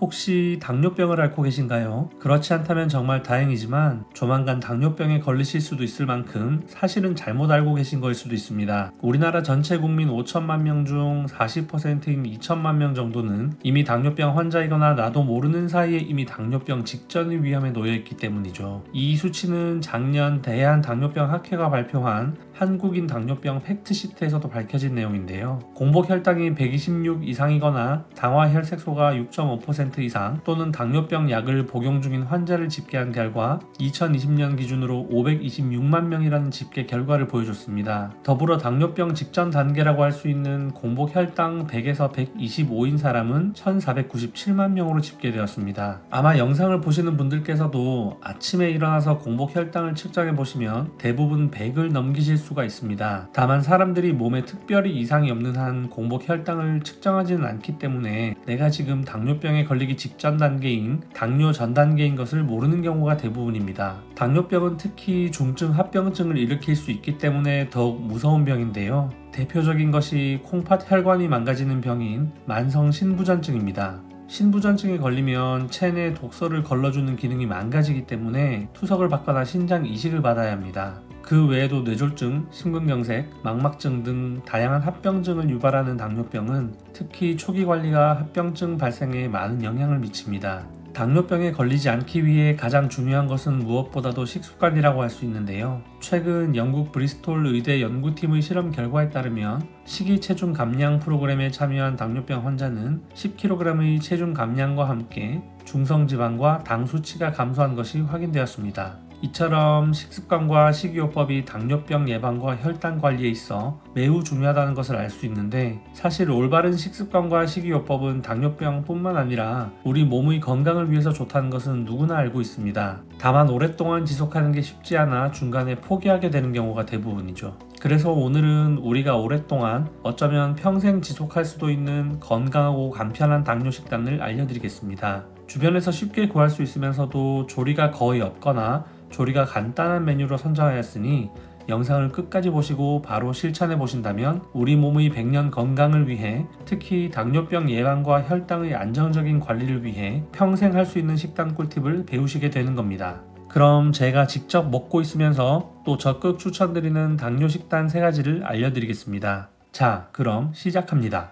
혹시 당뇨병을 앓고 계신가요? 그렇지 않다면 정말 다행이지만 조만간 당뇨병에 걸리실 수도 있을 만큼 사실은 잘못 알고 계신 거일 수도 있습니다. 우리나라 전체 국민 5천만 명 중 40%인 2천만 명 정도는 이미 당뇨병 환자이거나 나도 모르는 사이에 이미 당뇨병 직전의 위험에 놓여 있기 때문이죠. 이 수치는 작년 대한당뇨병 학회가 발표한 한국인 당뇨병 팩트시트에서도 밝혀진 내용인데요. 공복 혈당이 126 이상이거나 당화 혈색소가 6.5% 이상 또는 당뇨병 약을 복용 중인 환자를 집계한 결과 2020년 기준으로 526만 명이라는 집계 결과를 보여줬습니다. 더불어 당뇨병 직전 단계라고 할 수 있는 공복 혈당 100에서 125인 사람은 1497만 명으로 집계되었습니다. 아마 영상을 보시는 분들께서도 아침에 일어나서 공복 혈당을 측정해 보시면 대부분 100을 넘기실 수가 있습니다. 다만 사람들이 몸에 특별히 이상이 없는 한 공복 혈당을 측정하지는 않기 때문에 내가 지금 당뇨병에 걸리기 직전 단계인 당뇨 전 단계인 것을 모르는 경우가 대부분입니다. 당뇨병은 특히 중증 합병증을 일으킬 수 있기 때문에 더욱 무서운 병인데요. 대표적인 것이 콩팥 혈관이 망가지는 병인 만성 신부전증입니다. 신부전증에 걸리면 체내 독소를 걸러주는 기능이 망가지기 때문에 투석을 받거나 신장 이식을 받아야 합니다. 그 외에도 뇌졸중, 심근경색, 망막증 등 다양한 합병증을 유발하는 당뇨병은 특히 초기 관리가 합병증 발생에 많은 영향을 미칩니다. 당뇨병에 걸리지 않기 위해 가장 중요한 것은 무엇보다도 식습관이라고 할 수 있는데요. 최근 영국 브리스톨 의대 연구팀의 실험 결과에 따르면 식이 체중 감량 프로그램에 참여한 당뇨병 환자는 10kg의 체중 감량과 함께 중성지방과 당 수치가 감소한 것이 확인되었습니다. 이처럼 식습관과 식이요법이 당뇨병 예방과 혈당 관리에 있어 매우 중요하다는 것을 알 수 있는데 사실 올바른 식습관과 식이요법은 당뇨병뿐만 아니라 우리 몸의 건강을 위해서 좋다는 것은 누구나 알고 있습니다. 다만 오랫동안 지속하는 게 쉽지 않아 중간에 포기하게 되는 경우가 대부분이죠. 그래서 오늘은 우리가 오랫동안 어쩌면 평생 지속할 수도 있는 건강하고 간편한 당뇨 식단을 알려드리겠습니다. 주변에서 쉽게 구할 수 있으면서도 조리가 거의 없거나 조리가 간단한 메뉴로 선정하였으니 영상을 끝까지 보시고 바로 실천해 보신다면 우리 몸의 100년 건강을 위해 특히 당뇨병 예방과 혈당의 안정적인 관리를 위해 평생 할 수 있는 식단 꿀팁을 배우시게 되는 겁니다. 그럼 제가 직접 먹고 있으면서 또 적극 추천드리는 당뇨 식단 3가지를 알려드리겠습니다. 자, 그럼 시작합니다.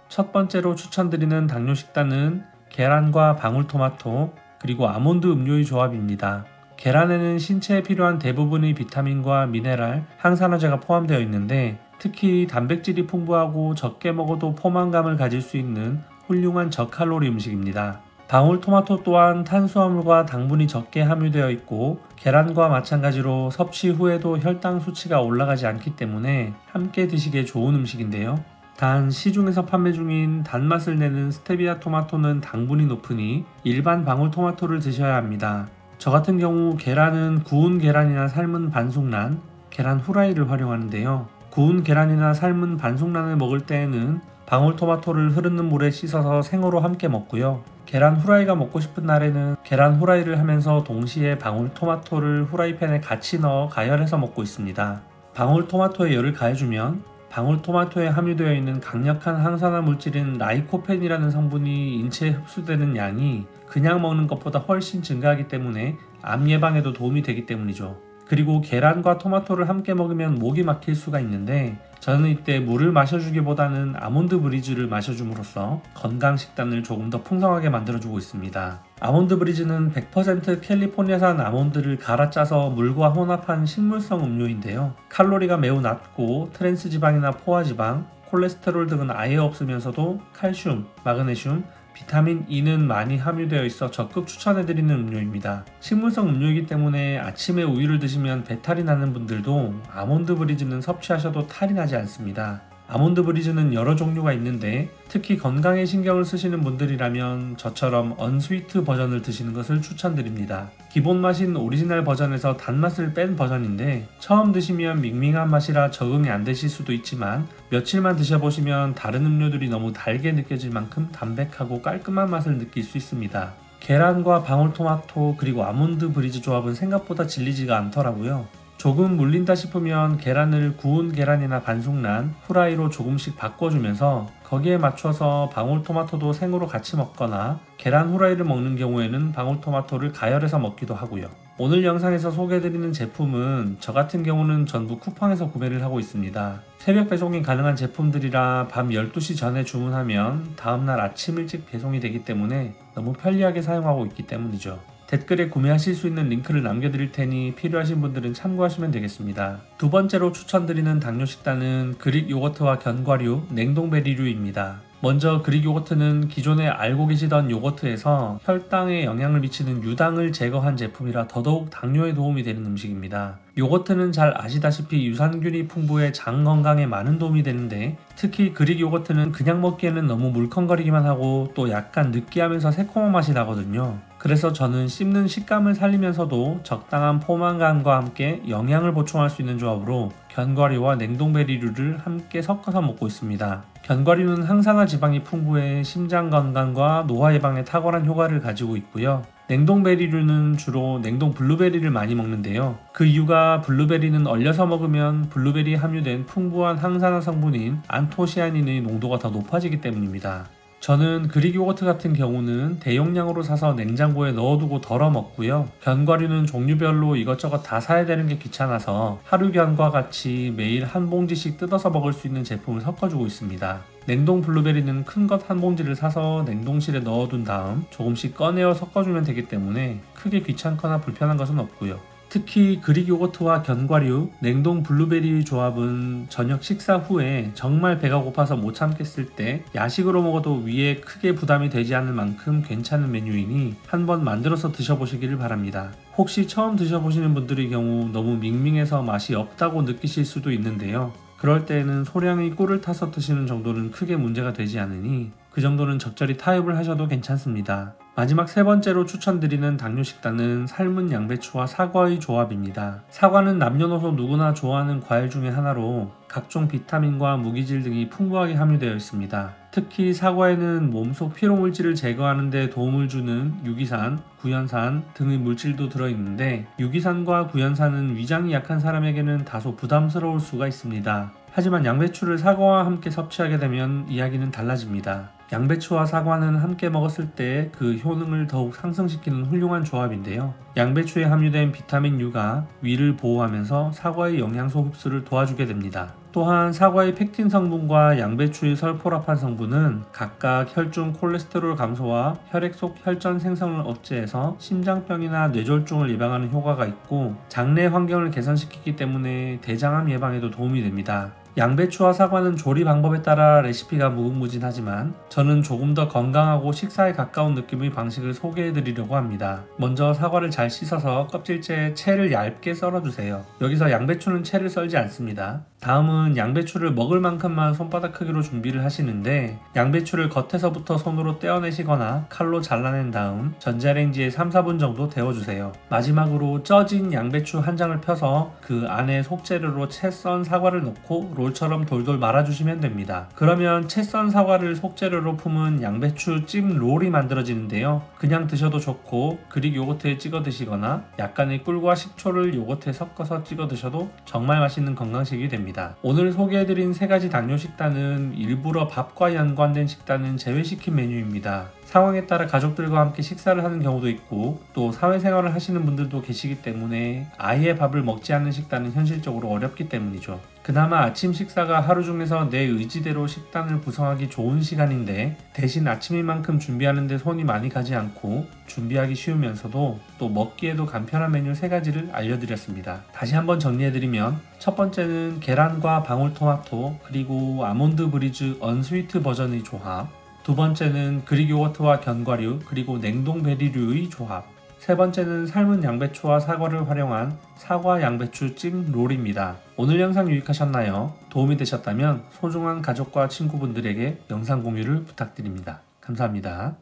첫 번째로 추천드리는 당뇨 식단은 계란과 방울토마토 그리고 아몬드 음료의 조합입니다. 계란에는 신체에 필요한 대부분의 비타민과 미네랄, 항산화제가 포함되어 있는데 특히 단백질이 풍부하고 적게 먹어도 포만감을 가질 수 있는 훌륭한 저칼로리 음식입니다. 방울토마토 또한 탄수화물과 당분이 적게 함유되어 있고 계란과 마찬가지로 섭취 후에도 혈당 수치가 올라가지 않기 때문에 함께 드시기에 좋은 음식인데요. 단 시중에서 판매 중인 단맛을 내는 스테비아 토마토는 당분이 높으니 일반 방울토마토를 드셔야 합니다. 저 같은 경우 계란은 구운 계란이나 삶은 반숙란, 계란 후라이를 활용하는데요. 구운 계란이나 삶은 반숙란을 먹을 때에는 방울토마토를 흐르는 물에 씻어서 생으로 함께 먹고요. 계란 후라이가 먹고 싶은 날에는 계란 후라이를 하면서 동시에 방울토마토를 후라이팬에 같이 넣어 가열해서 먹고 있습니다. 방울토마토에 열을 가해주면 방울토마토에 함유되어 있는 강력한 항산화 물질인 라이코펜이라는 성분이 인체에 흡수되는 양이 그냥 먹는 것보다 훨씬 증가하기 때문에 암 예방에도 도움이 되기 때문이죠. 그리고 계란과 토마토를 함께 먹으면 목이 막힐 수가 있는데 저는 이때 물을 마셔주기보다는 아몬드 브리즈를 마셔줌으로써 건강 식단을 조금 더 풍성하게 만들어주고 있습니다. 아몬드 브리즈는 100% 캘리포니아산 아몬드를 갈아 짜서 물과 혼합한 식물성 음료인데요. 칼로리가 매우 낮고 트랜스 지방이나 포화 지방, 콜레스테롤 등은 아예 없으면서도 칼슘, 마그네슘, 비타민 E는 많이 함유되어 있어 적극 추천해드리는 음료입니다. 식물성 음료이기 때문에 아침에 우유를 드시면 배탈이 나는 분들도 아몬드 브리즈는 섭취하셔도 탈이 나지 않습니다. 아몬드 브리즈는 여러 종류가 있는데 특히 건강에 신경을 쓰시는 분들이라면 저처럼 언스위트 버전을 드시는 것을 추천드립니다. 기본 맛인 오리지널 버전에서 단맛을 뺀 버전인데 처음 드시면 밍밍한 맛이라 적응이 안 되실 수도 있지만 며칠만 드셔보시면 다른 음료들이 너무 달게 느껴질 만큼 담백하고 깔끔한 맛을 느낄 수 있습니다. 계란과 방울토마토 그리고 아몬드 브리즈 조합은 생각보다 질리지가 않더라고요. 조금 물린다 싶으면 계란을 구운 계란이나 반숙란, 후라이로 조금씩 바꿔주면서 거기에 맞춰서 방울토마토도 생으로 같이 먹거나 계란 후라이를 먹는 경우에는 방울토마토를 가열해서 먹기도 하고요. 오늘 영상에서 소개해드리는 제품은 저 같은 경우는 전부 쿠팡에서 구매를 하고 있습니다. 새벽 배송이 가능한 제품들이라 밤 12시 전에 주문하면 다음날 아침 일찍 배송이 되기 때문에 너무 편리하게 사용하고 있기 때문이죠. 댓글에 구매하실 수 있는 링크를 남겨드릴 테니 필요하신 분들은 참고하시면 되겠습니다. 두 번째로 추천드리는 당뇨 식단은 그릭 요거트와 견과류, 냉동베리류입니다. 먼저 그릭 요거트는 기존에 알고 계시던 요거트에서 혈당에 영향을 미치는 유당을 제거한 제품이라 더더욱 당뇨에 도움이 되는 음식입니다. 요거트는 잘 아시다시피 유산균이 풍부해 장 건강에 많은 도움이 되는데 특히 그릭 요거트는 그냥 먹기에는 너무 물컹거리기만 하고 또 약간 느끼하면서 새콤한 맛이 나거든요. 그래서 저는 씹는 식감을 살리면서도 적당한 포만감과 함께 영양을 보충할 수 있는 조합으로 견과류와 냉동베리류를 함께 섞어서 먹고 있습니다. 견과류는 항산화 지방이 풍부해 심장 건강과 노화 예방에 탁월한 효과를 가지고 있고요. 냉동베리류는 주로 냉동 블루베리를 많이 먹는데요. 그 이유가 블루베리는 얼려서 먹으면 블루베리에 함유된 풍부한 항산화 성분인 안토시아닌의 농도가 더 높아지기 때문입니다. 저는 그릭 요거트 같은 경우는 대용량으로 사서 냉장고에 넣어두고 덜어 먹고요. 견과류는 종류별로 이것저것 다 사야 되는 게 귀찮아서 하루견과 같이 매일 한 봉지씩 뜯어서 먹을 수 있는 제품을 섞어주고 있습니다. 냉동 블루베리는 큰 것 한 봉지를 사서 냉동실에 넣어둔 다음 조금씩 꺼내어 섞어주면 되기 때문에 크게 귀찮거나 불편한 것은 없고요. 특히 그릭 요거트와 견과류, 냉동 블루베리의 조합은 저녁 식사 후에 정말 배가 고파서 못 참겠을 때 야식으로 먹어도 위에 크게 부담이 되지 않을 만큼 괜찮은 메뉴이니 한번 만들어서 드셔보시기를 바랍니다. 혹시 처음 드셔보시는 분들의 경우 너무 밍밍해서 맛이 없다고 느끼실 수도 있는데요. 그럴 때에는 소량의 꿀을 타서 드시는 정도는 크게 문제가 되지 않으니 그 정도는 적절히 타협을 하셔도 괜찮습니다. 마지막 세 번째로 추천드리는 당뇨 식단은 삶은 양배추와 사과의 조합입니다. 사과는 남녀노소 누구나 좋아하는 과일 중에 하나로 각종 비타민과 무기질 등이 풍부하게 함유되어 있습니다. 특히 사과에는 몸속 피로물질을 제거하는 데 도움을 주는 유기산, 구연산 등의 물질도 들어있는데 유기산과 구연산은 위장이 약한 사람에게는 다소 부담스러울 수가 있습니다. 하지만 양배추를 사과와 함께 섭취하게 되면 이야기는 달라집니다. 양배추와 사과는 함께 먹었을 때 그 효능을 더욱 상승시키는 훌륭한 조합인데요. 양배추에 함유된 비타민 U가 위를 보호하면서 사과의 영양소 흡수를 도와주게 됩니다. 또한 사과의 펙틴 성분과 양배추의 설포라판 성분은 각각 혈중 콜레스테롤 감소와 혈액 속 혈전 생성을 억제해서 심장병이나 뇌졸중을 예방하는 효과가 있고 장내 환경을 개선시키기 때문에 대장암 예방에도 도움이 됩니다. 양배추와 사과는 조리 방법에 따라 레시피가 무궁무진하지만 저는 조금 더 건강하고 식사에 가까운 느낌의 방식을 소개해드리려고 합니다. 먼저 사과를 잘 씻어서 껍질째 채를 얇게 썰어주세요. 여기서 양배추는 채를 썰지 않습니다. 다음은 양배추를 먹을 만큼만 손바닥 크기로 준비를 하시는데 양배추를 겉에서부터 손으로 떼어내시거나 칼로 잘라낸 다음 전자레인지에 3-4분 정도 데워주세요. 마지막으로 쪄진 양배추 한 장을 펴서 그 안에 속재료로 채 썬 사과를 넣고 롤처럼 돌돌 말아주시면 됩니다. 그러면 채 썬 사과를 속재료로 품은 양배추 찜 롤이 만들어지는데요. 그냥 드셔도 좋고 그릭 요거트에 찍어 드시거나 약간의 꿀과 식초를 요거트에 섞어서 찍어 드셔도 정말 맛있는 건강식이 됩니다. 오늘 소개해드린 세 가지 당뇨 식단은 일부러 밥과 연관된 식단은 제외시킨 메뉴입니다. 상황에 따라 가족들과 함께 식사를 하는 경우도 있고 또 사회생활을 하시는 분들도 계시기 때문에 아예 밥을 먹지 않는 식단은 현실적으로 어렵기 때문이죠. 그나마 아침 식사가 하루 중에서 내 의지대로 식단을 구성하기 좋은 시간인데 대신 아침인 만큼 준비하는데 손이 많이 가지 않고 준비하기 쉬우면서도 또 먹기에도 간편한 메뉴 3가지를 알려드렸습니다. 다시 한번 정리해드리면 첫 번째는 계란과 방울토마토 그리고 아몬드 브리즈 언스위트 버전의 조합, 두 번째는 그릭 요거트와 견과류 그리고 냉동 베리류의 조합, 세 번째는 삶은 양배추와 사과를 활용한 사과 양배추 찜 롤입니다. 오늘 영상 유익하셨나요? 도움이 되셨다면 소중한 가족과 친구분들에게 영상 공유를 부탁드립니다. 감사합니다.